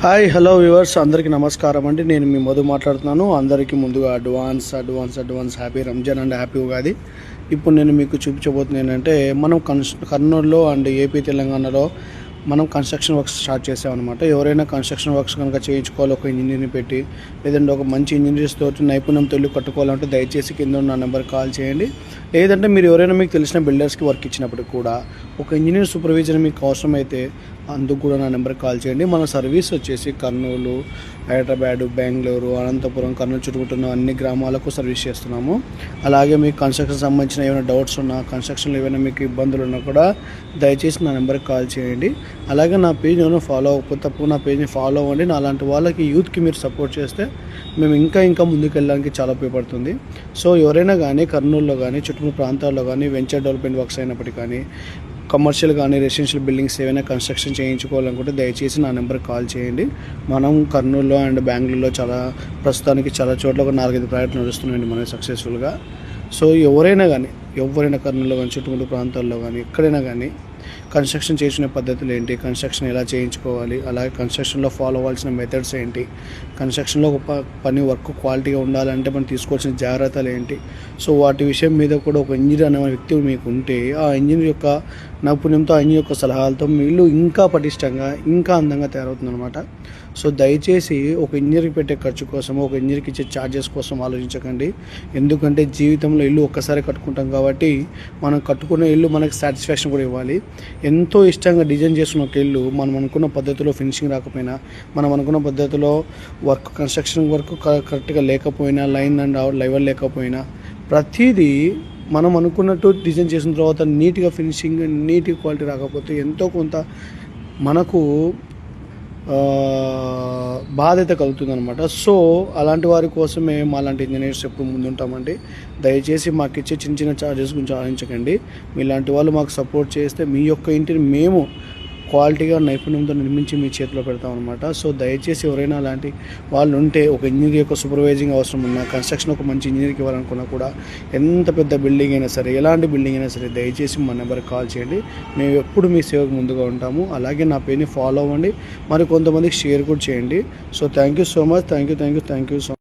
Hi hello viewers అందరికీ నమస్కారం అండి. నేను మీ మధు మాట్లాడుతున్నాను. అందరికీ ముందుగా advance happy Ramzan and happy Ugadi. ఇప్పుడు నేను మీకు చూపించబోతున్నాను ఏంటంటే మనం కర్నూలులో అండ్ ఏపీ తెలంగాణలో మనం కన్స్ట్రక్షన్ వర్క్స్ స్టార్ట్ చేసామన్నమాట. ఎవరైనా కన్స్ట్రక్షన్ వర్క్స్ కనుక చేయించుకోవాలి, ఒక ఇంజనీర్ని పెట్టి లేదంటే ఒక మంచి ఇంజనీర్స్ తోటి నైపుణ్యంతో ఇల్లు కట్టుకోవాలంటే దయచేసి కింద ఉన్న నెంబర్కి కాల్ చేయండి. లేదంటే మీరు ఎవరైనా మీకు తెలిసిన బిల్డర్స్కి వర్క్ ఇచ్చినప్పుడు కూడా ఒక ఇంజనీర్ సూపర్విజన్ మీకు అవసరమైతే అందుకు కూడా నా నెంబర్కి కాల్ చేయండి. మన సర్వీస్ వచ్చేసి కర్నూలు, హైదరాబాదు, బెంగళూరు, అనంతపురం, కర్నూలు చుట్టుముట్టున్న అన్ని గ్రామాలకు సర్వీస్ చేస్తున్నాము. అలాగే మీకు కన్స్ట్రక్షన్ సంబంధించిన ఏమైనా డౌట్స్ ఉన్నా, కన్స్ట్రక్షన్లో ఏమైనా మీకు ఇబ్బందులు ఉన్నా కూడా దయచేసి నా నెంబర్కి కాల్ చేయండి. అలాగే నా పేజ్ ఏమైనా ఫాలో అవ్వకపోతే తప్పు నా పేజ్ని ఫాలో అవ్వండి. నా అలాంటి వాళ్ళకి యూత్కి మీరు సపోర్ట్ చేస్తే మేము ఇంకా ముందుకు వెళ్ళడానికి చాలా ఉపయోగపడుతుంది. సో ఎవరైనా కానీ కర్నూలులో కానీ చుట్టుముట్టు ప్రాంతాల్లో కానీ వెంచర్ డెవలప్మెంట్ వర్క్స్ అయినప్పటికీ కానీ కమర్షియల్ కానీ రెసిడెన్షియల్ బిల్డింగ్స్ ఏవైనా కన్స్ట్రక్షన్ చేయించుకోవాలనుకుంటే దయచేసి నా నెంబర్కి కాల్ చేయండి. మనం కర్నూలులో అండ్ బెంగళూరులో ప్రస్తుతానికి చాలా చోట్ల ఒక 4-5 ప్రాజెక్టులు నడుస్తున్నాయండి మనకి సక్సెస్ఫుల్గా. సో ఎవరైనా కర్నూలులో కానీ చుట్టుముట్టు ప్రాంతాల్లో కానీ ఎక్కడైనా కానీ కన్స్ట్రక్షన్ చేసుకునే పద్ధతులు ఏంటి, కన్స్ట్రక్షన్ ఎలా చేయించుకోవాలి, అలాగే కన్స్ట్రక్షన్లో ఫాలో అవ్వాల్సిన మెథడ్స్ ఏంటి, కన్స్ట్రక్షన్లో ఒక పని వర్క్ క్వాలిటీగా ఉండాలంటే మనం తీసుకోవాల్సిన జాగ్రత్తలు ఏంటి, సో వాటి విషయం మీద కూడా ఒక ఇంజనీర్ అనే వ్యక్తి మీకు ఉంటే ఆ ఇంజనీర్ యొక్క నైపుణ్యంతో, ఆ ఇంజనీర్ యొక్క సలహాలతో మీ ఇల్లు ఇంకా పటిష్టంగా ఇంకా అందంగా తయారవుతుందన్నమాట. సో దయచేసి ఒక ఇంజనీర్కి పెట్టే ఖర్చు కోసం, ఒక ఇంజనీర్కి ఇచ్చే ఛార్జెస్ కోసం ఆలోచించకండి. ఎందుకంటే జీవితంలో ఇల్లు ఒక్కసారి కట్టుకుంటాం కాబట్టి మనం కట్టుకునే ఇల్లు మనకి సాటిస్ఫాక్షన్ కూడా ఇవ్వాలి. ఎంతో ఇష్టంగా డిజైన్ చేసుకున్న ఒక ఇల్లు మనం అనుకున్న పద్ధతిలో ఫినిషింగ్ రాకపోయినా, మనం అనుకున్న పద్ధతిలో కన్స్ట్రక్షన్ వర్క్ కరెక్ట్గా లేకపోయినా, లైన్ అండ్ లెవెల్ లేకపోయినా, ప్రతిదీ మనం అనుకున్నట్టు డిజైన్ చేసిన తర్వాత నీట్గా ఫినిషింగ్, నీట్ క్వాలిటీ రాకపోతే ఎంతో కొంత మనకు బాధ్యత కలుగుతుంది అనమాట. సో అలాంటి వారి కోసమే మాలాంటి ఇంజనీర్స్ ఎప్పుడు ముందుంటామండి. దయచేసి మాకు ఇచ్చే చిన్న ఛార్జెస్ గురించి ఆలోచించకండి. మీలాంటి వాళ్ళు మాకు సపోర్ట్ చేస్తే మీ యొక్క ఇంటిని మేము క్వాలిటీగా నైపుణ్యంతో నిర్మించి మీ చేతిలో పెడతాం అనమాట. సో దయచేసి ఎవరైనా అలాంటి వాళ్ళు ఉంటే, ఒక ఇంజనీర్ యొక్క సూపర్వైజింగ్ అవసరం ఉన్నా, కన్స్ట్రక్షన్ ఒక మంచి ఇంజనీర్కి ఇవ్వాలనుకున్నా కూడా, ఎంత పెద్ద బిల్డింగ్ అయినా సరే, ఎలాంటి బిల్డింగ్ అయినా సరే దయచేసి మా నెంబర్కి కాల్ చేయండి. మేము ఎప్పుడు మీ సేవకు ముందుగా ఉంటాము. అలాగే నా పేరుని ఫాలో అవ్వండి, మరి కొంతమందికి షేర్ కూడా చేయండి. So thank you so much. Thank you so